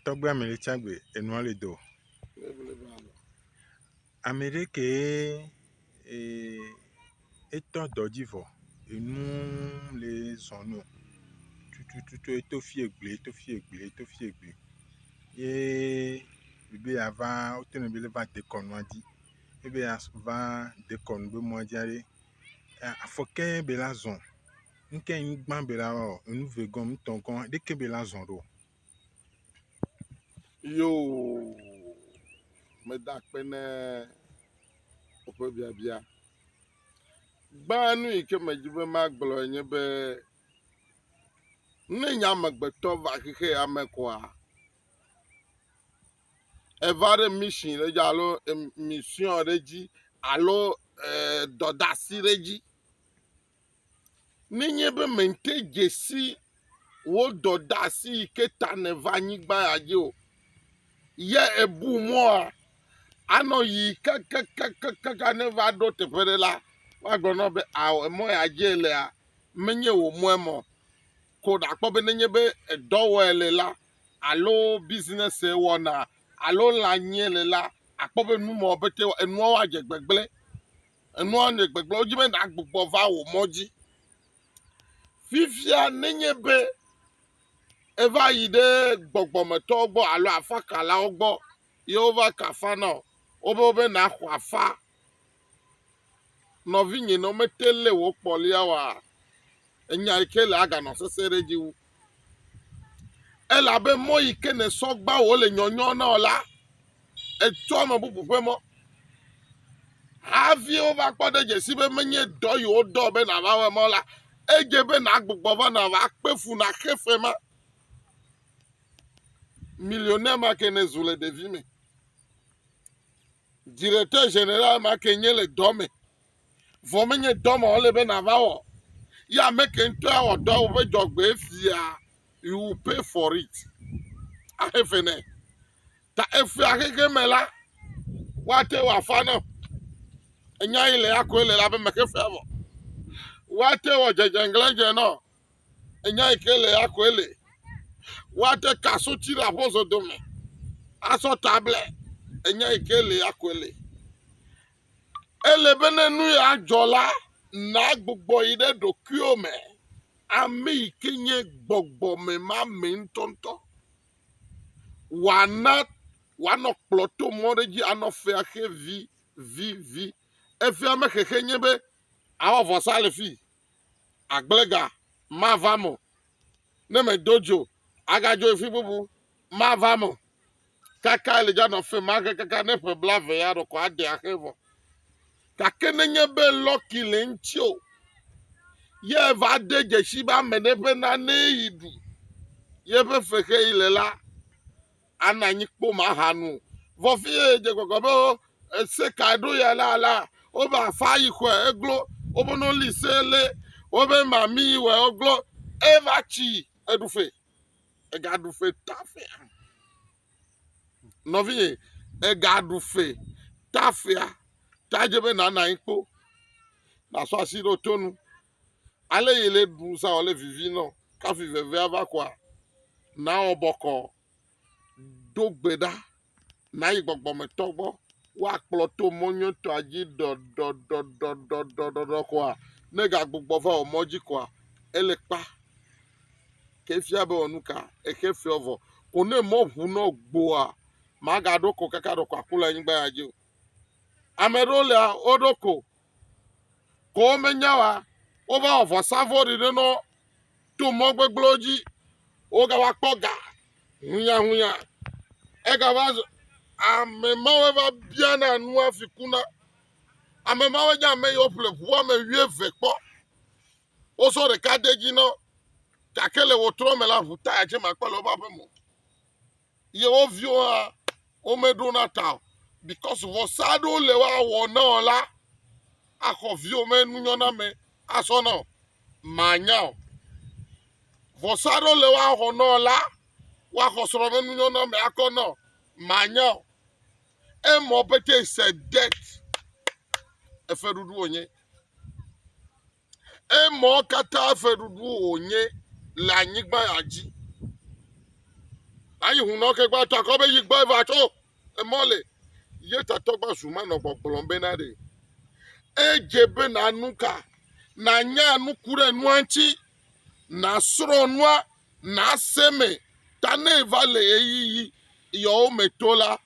tɔgbe amelitsagbe enua le do ameɖeke etɔ dɔdzi vɔ enu le zɔnu tutututu eto fie gble ye bibe ava wotene be va dekɔnua dzi ebe va dekɔnu be mɔa dzi ale afɔke be la zɔ nke nyigba be la wɔ enu vegɔn ŋutɔgɔn ɖeke be la zɔ ɖo. Yo, me da akpe ne woƒe biabia. Gbanu yi ke me dzi be magblɔ nye be ne nye amegbetɔ va xixe ame koa eva ɖe mission ɖe dzi alo mission ɖe dzi alo dɔdasi ɖe dzi. Nenye be mente dzesi wo dɔdasi yi ke ta ne va anyigba ya dzi o. Ye ebu mɔa anɔ yi kaka ne va ɖo teƒe ɖe la woagblɔ nɔ be awɔ emɔ ya dzi lea menye wò mɔe mɔ ko ɖakpɔ be nenye be edɔwɔe le la alo business wɔna alo lãnyi le la akpɔ be numɔ bete enuawo adze gbegble wodzi be nàgbugbɔ va wò mɔ dzi. Fifia nenye be eva yi ɖe gbɔgbɔmetɔwo gbɔ alo afakalawo gbɔ ye wova ka afa na wobe naxɔ afa nɔvinye ne womete le wo kpɔlia wa enya yi ke le aganɔ sese ɖe dzi wu elabe mɔ yi ke ne sɔgba wo le nyɔnyɔ na o la etsɔ ame bubu ƒe mɔ hafi wova kpɔ ɖe dzesi be menye dɔ yi wodɔ be nava wɔ mɔ la edze be nagbugbɔ va nava kpe fu na xe fe ma. Millionnaire ma ke ne zu le ɖevi me. Directeur général ma ke nye le dɔ me. Vɔ menye dɔ me wole be nava wɔ. Ya ame ke ŋutɔ awɔ dɔ woƒe dzɔgbe fia you will pay for it. Ahefe ne. Ta efia xexe me la woate wɔ afa na. Enya yi le akoe le la be me ke fia vɔ. Woate wɔ dzedzenglẽdze nɔ. Enya yi ke le akoe le. Woate kasoti ɖe aƒozo dome asɔ table enya yi ke le akoe le. Ele be ne nu ya dzɔ la na gbugbɔ yi ɖe ɖokuiwo me ame yi ke nye gbɔgbɔme ma me ŋutɔŋutɔ woanɔ kplɔ to mɔ ɖe dzi anɔ fea xe vi efia me xexe nye be awɔ vɔsa le fi agblega mava mo ne me do dzo agadzo fi bubu mava mo kaka le dza nɔ fe ma kaka ne ƒe blave ya ɖo ko ade axe vɔ gake nenye be lɔki le ŋuti o ye va de dzesi be ame ɖe ƒe nane yi ɖu ye ƒe fexe yi le la ana anyi kpo ma ha nu vɔ fi ye dze gbɔgbɔ be seka ɖo ya la wobe afa yi xɔe eglo wobe no li se le wobe mami yi wɔ eglo eva tsi eɖufe egaɖufe tafea nɔvinye egaɖufe tafea tadze be nana anyi kpo nasɔ asi ɖo tonu ale yi le ɖu sa wòle vivi nɔ kafi vevea va koa nawɔ bɔkɔ do gbe ɖa nayi gbɔgbɔmetɔ gbɔ woakplɔ to mɔnyɔtɔa dzi dɔdɔdɔdɔdɔdɔ koa ne gagbugbɔ va wò mɔ dzi koa ele kpa ke fia be wɔ nu ka exe fia vɔ ko ne mɔ ʋu nɔ gboa magaɖo ko kaka ɖo ko aku le anyigba ya dzi o. Ame ɖewo lea woɖo ko womenya wa wova wɔ vɔsavɔ̃ɖi ɖe nɔ to mɔ gbegblẽwo dzi wogava kpɔ ga hunyahunya egava ame mawo va biana nua fi kuna ame mawo nye ame yiwo ƒle ʋu ame 12 kpɔ wosɔ ɖeka de dzi nɔ gake le wòtrɔ me la ʋu taya tse makpɔ le woƒe aƒe me ye wo viwo hã womeɖo na ta o because vɔsa aɖewo le woawɔ na o la axɔ viwo me nunyɔna me asɔ na o manya o vɔsa aɖewo le woawɔ na o la woaxɔ srɔ̃ me nunyɔna me akɔ na o manya o emɔ pete se det efe ɖuɖu wònye emɔ katã efe ɖuɖu wònye le anyigba ya dzi ayi hu no ke gba to ko be yi gba va to e mole ye ta to gba zuma no gbogbo be na de ejebe na nuka na nya nu kure nu anchi na soro nua na seme tane vale eyi yo metola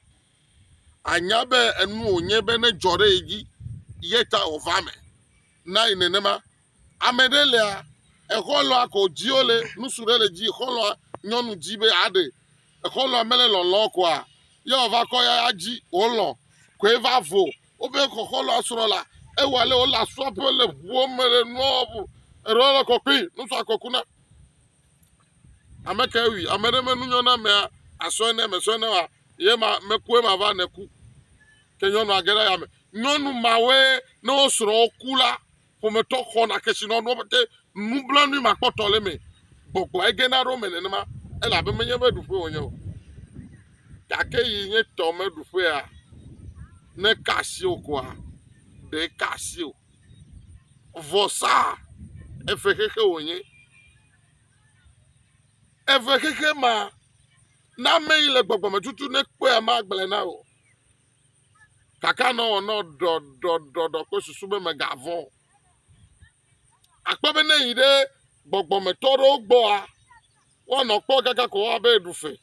anya be enu onye be ne jore egi yeta ovame na inenema amedelia ekolo akojiole nusurele ji ekolo nyonu jibe ade ekolo amele lolo kwa ya ova ko ya ji olo ko eva vo obe kokolo asrola ewale ola swapele buo mere nobu erolo kopi nusu akokuna ameka wi amere menu nyona me aso ne me so ne wa ye ma mekue ma va neku ke nyonu agera ya me nyonu mawe no sro kula po me to khona ke sino no te nu blanu ma potole me gbogbo egena ro me ne ma e la be menye be du fo onyo ta ke yi nye to me du fo ya ne kasio kwa de kasio vosa efekeke onye efekeke ma na me ile gbogbo me tutu ne pe ma gbele na o kaka no no do ko susu be me gavon akpebe na yide gbogbo me toro gbo a won no po kaka ko wa be du fe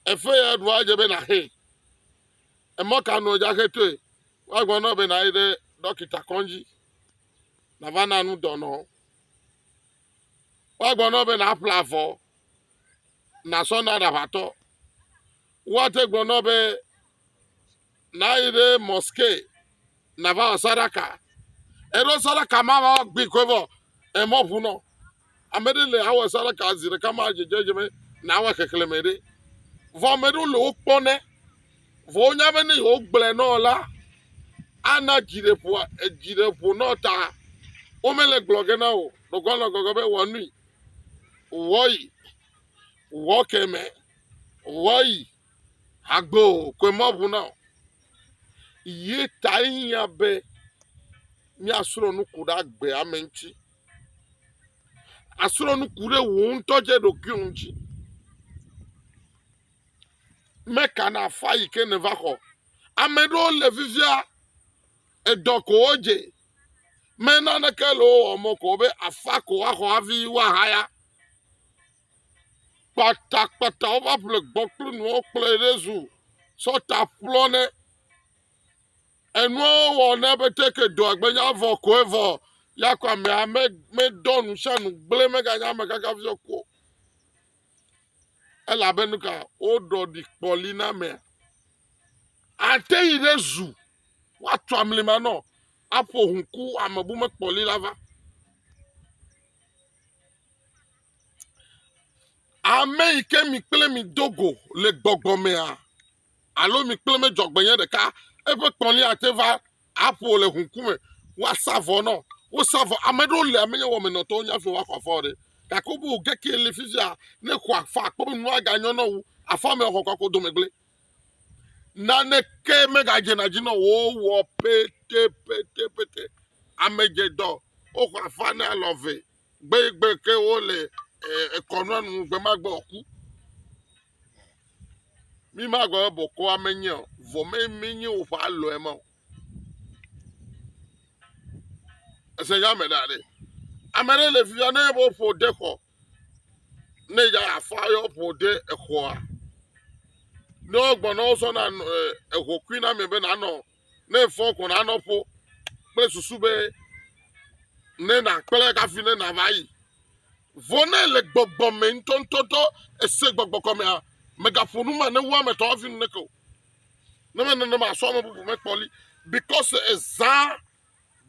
efe ya du aje be na he e mo ka no ja keto wa gbo no be na yide dokita konji na vana nu do no wa gbo no be na plavo na so na da bato wa te gbo no be na yide mosque na va saraka ero saraka ma wa gbi ko bo e mo fu no amedele awo saraka zire kama jejeje me na wa kekele mede vo medu lo pone vo nya be ni o gble no la ana jirepo no ta o mele gloge na o lo gona gogo be wonu woyi wo keme woyi agbo ko mo bu na ye ta yin be mi asuro nu kuda gbe amenchi asuro nu kure wo ntoje do kyunchi meka na fa ike ne vako amedo le vivia edoko oje mena na kelo omoko be afako aho avi wa haya pata ova ple gboklu no ple rezu so ta plone enwo wo na be teke do agbenya voko evo yakwa me donu shanu gble me ganya me kaka vio ko ela benuka odo di polina me ate irezu watu amlima no apo hunku amabu me poli lava ame ike mi kple mi dogo le gbogbo me a alo mi kple me jogbenye de ka epe poli ateva apo le hunku me wa savo no wo savo amedo le amenye wo me no to nya fi wa kwafo de kakobu geke le fifia ne kwa fa akpo nu aga nyo no afa me okoko do megle na ne ke me ga je na ji no wo pete ameje do o kwa fa na love gbe ke o le ekono nu gbe ma gbe oku mi ma gbe bo ko amenye vo me menye o fa lo e mo ese ya me da de amere le fifia ne bo fo de ko ne ya afa yo fo de eko a no gbono so na eko kwina me be na no ne fo ko na no po pe susu be ne na pele ka fi ne na vai vone le gbogbo me ntontoto ese gbogbo ko me a megafonu ma ne wa me to fi ne ko ne ma so mo bu me poli because eza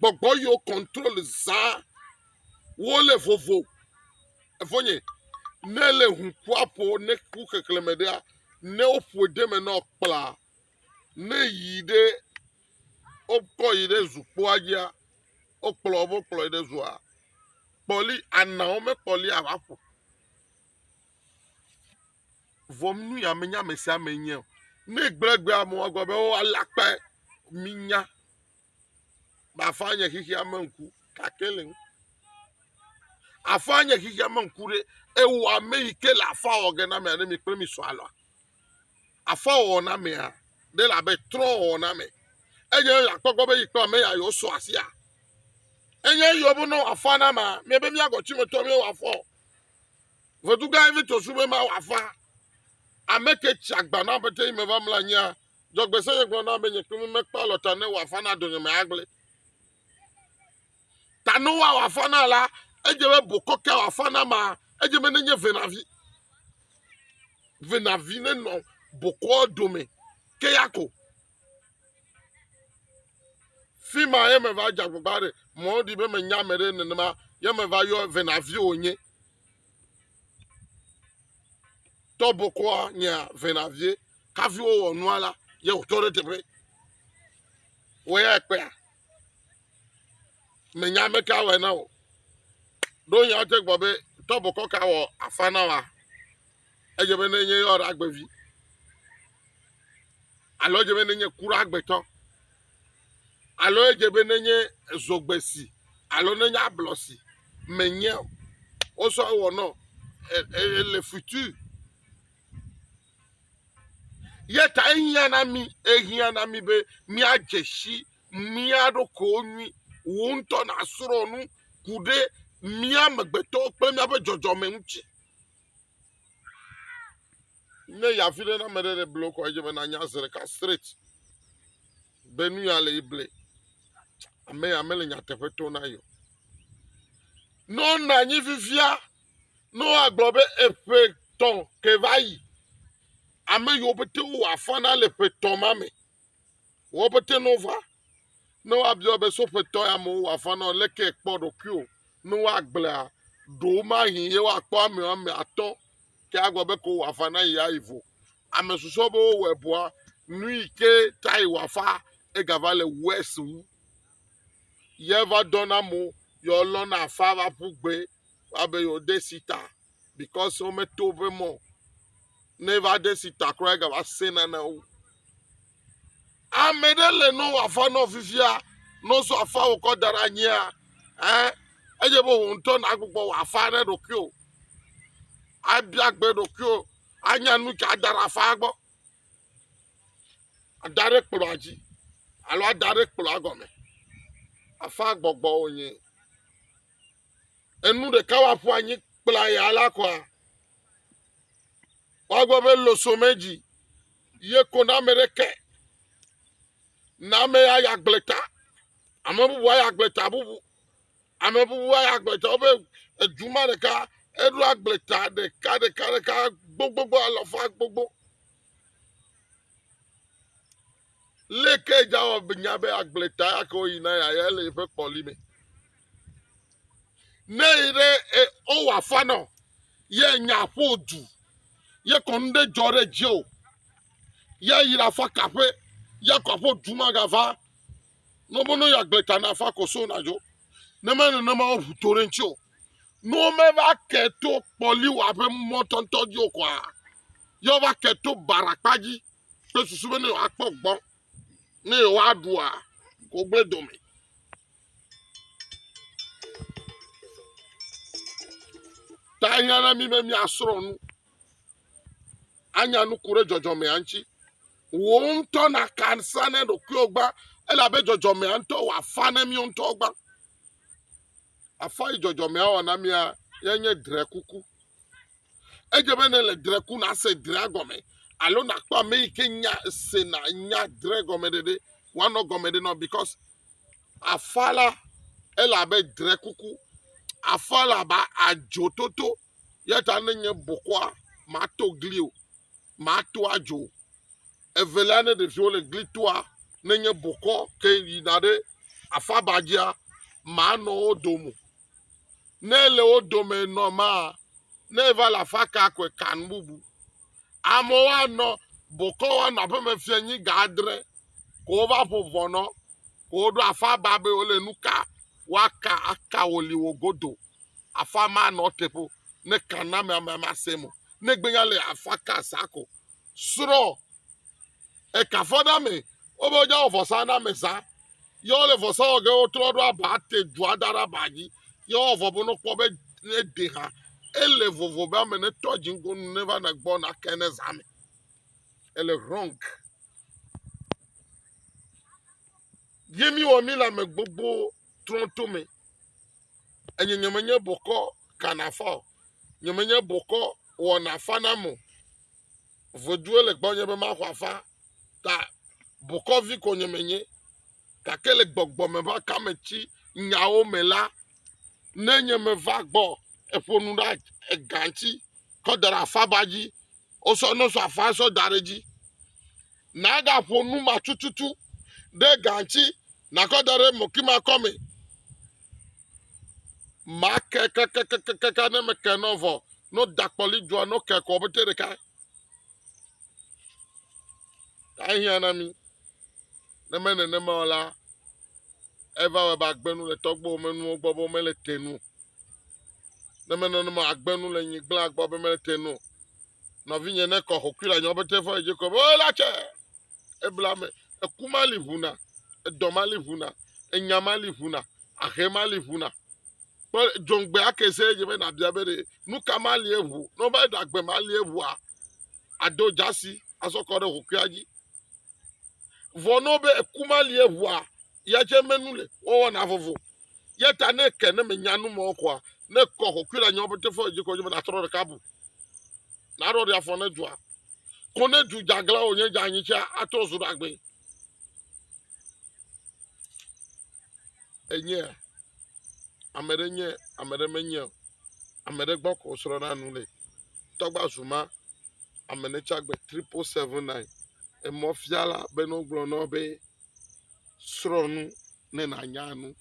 gbogbo yo control za wo le vovo efonye ne le hu kwapo ne ku keklemede a ne ofu de me no kpla ne yide opko yide zupo agia okplo ide zua poli ana o me poli awapo vomnu ya menya mesi amenye ne gbregbe amo agobe o alape minya ba fanye kiki amanku kakele afanya kike mankure ewu ameike la afa ogena me mi premi so alo afa ona me a de la be tro ona me enye ya kpokpo be ikpa me ya yo so ase a enye yo bu no afa na ma me be mi agochi me to me wa fo vodu ga even to sube ma wa fa ameke chagba na bete me va mlanya jogbese ye gbo na be nye kumi me pa lota ne wa fa na do me agle tanu wa fa na la ejebe bokoka wa fa na ma ejebe ne nye venavi ne no boko dome ke yako fima ye me va jagbare mo di be me nya mere ne ma ye me va yo venavi onye to boko nya venavi kafi o onu ala ye authority be we ya pe me nya me ka we na o do nya te gbo be to boko ka wo afana wa ejebe ne nye yo agbevi alo ejebe ne nye kura agbeto alo ejebe ne nye zogbesi alo ne nye ablosi menye o so wo no le futur yeta ehia na mi be mi ajeshi mi adoko ni wonto na soro nu kude mi amegbeto pe mi abe jojo me nchi ne ya file na mere bloko ejebe na nya zere ka straight benu ya le ible amele nya tepeto na yo no na nyi fifia no agbobe epe ton ke vai ame yo bete wo afana le peton mame wo bete no va no abio be so peton ya mo afana le ke kpodo kio no agbla do ma hin ye wa kpo ame aton ke agbobe ko afana ya ivo ame suso bo weboa nu ike tai wafa e gavale wesu yeva dona mo yo lona afava pugbe abe yo desita because o me tobe mo never desita kra ga sena na o amedele no afa no fifia no so afa o ko dara nyia eje bo nto na agbogbo afa na dokio abia gbe dokio anya nu ka dara afa agbo adare kporo aji alo adare kporo agome afa gbogbo onye enu de kawa fu anyi kpla ya alakwa wagbo be lo so meji ye ko na mereke na me ya gbleta amabu wa ya gbleta bubu amabu wa ya gbleta obe ejuma de ka edu agbleta de ka gbogbo alofa gbogbo leke jawo binyabe agbleta ya ko ina ya le fe polime neire o wa fano ye nya fodu ye konde jore jo ye ira fa kape ye ko fo duma gava no bono ya gleta na fa ko so na jo ne menu no ma futore ncho no me va keto poli wa be motonto jo kwa yo va keto barapaji pe susu be ne apogbon ne wa dua ko gbedo mi ta yana mi me mi asoro nu anya nu kure jojo me anchi wo nto na kansa ne do kyogba ela be jojo me anto wa fa na mi nto gba afa jojo me awa na mi a yenye drekuku ejebe ne le dreku na se dragome alo na kpa me ikenya se na nya dragome de one no gome de no because afala ela be drekuku afala ba ajototo yeta ne nye bokwa ma to glio ma to ajo evelane de fiole glitoa nenye boko ke yinade afabajia ma no odomu nele odome no ma neva la faka kwe kanbubu amowa no boko wa no pe me fienyi gadre ko va povono ko do afababe ole nuka waka aka oli wogodo afama no tepo ne kaname masemo ne gbenyale afaka sako sro e ka foda me obo ja ofosa na mesa yo le fosa oge otro do abate ju adara baji yo ofo bu no po be ne de ha ele vovo ba me ne toji ngo never na gbo na kene zame ele wrong yemi o mi la me gbogbo tronto me enyenyemanye boko kanafa nyemenye boko wo na fana mo vodue le gbo nyebe ma kwafa ta boko vi ko nyemenye ta kele gbogbo me ba kamechi nyawo me la nenye me va gbo eponu da eganchi ko dara fabaji oso no so afa so dareji na ga ponu ma tututu de ganchi na ko dare mokima kome ma ke ne me ke novo no dakpoli jo no ke ko betere kai ahia na mi ne me ne ma ola eva we ba gbenu le togbo menu ogbo me le tenu ne me no ma agbenu le yin gba agbo be me le tenu na vinye ne ko hokura nyo bete fo eje ko o la che eblame ekumali huna edomali huna enyamali huna ahemali huna jongbe akese je me na biabere nu kamali ehu no ba dagbe mali ehu a ado jasi asokore hokuraji vono be ekumali ehu a ya je menule wo na vovo yeta ne ke ne menyanu mo kwa ne ko hokura nyo bete fo eje ko je me na toro kabu na ro dia fo ne jua kone ju jagla onye janyi cha atozu dagbe enye amere menye amere gboko soro na nule togba zuma amene chagbe 3779 e mo fiala be no glo no be sronu ne na nyanu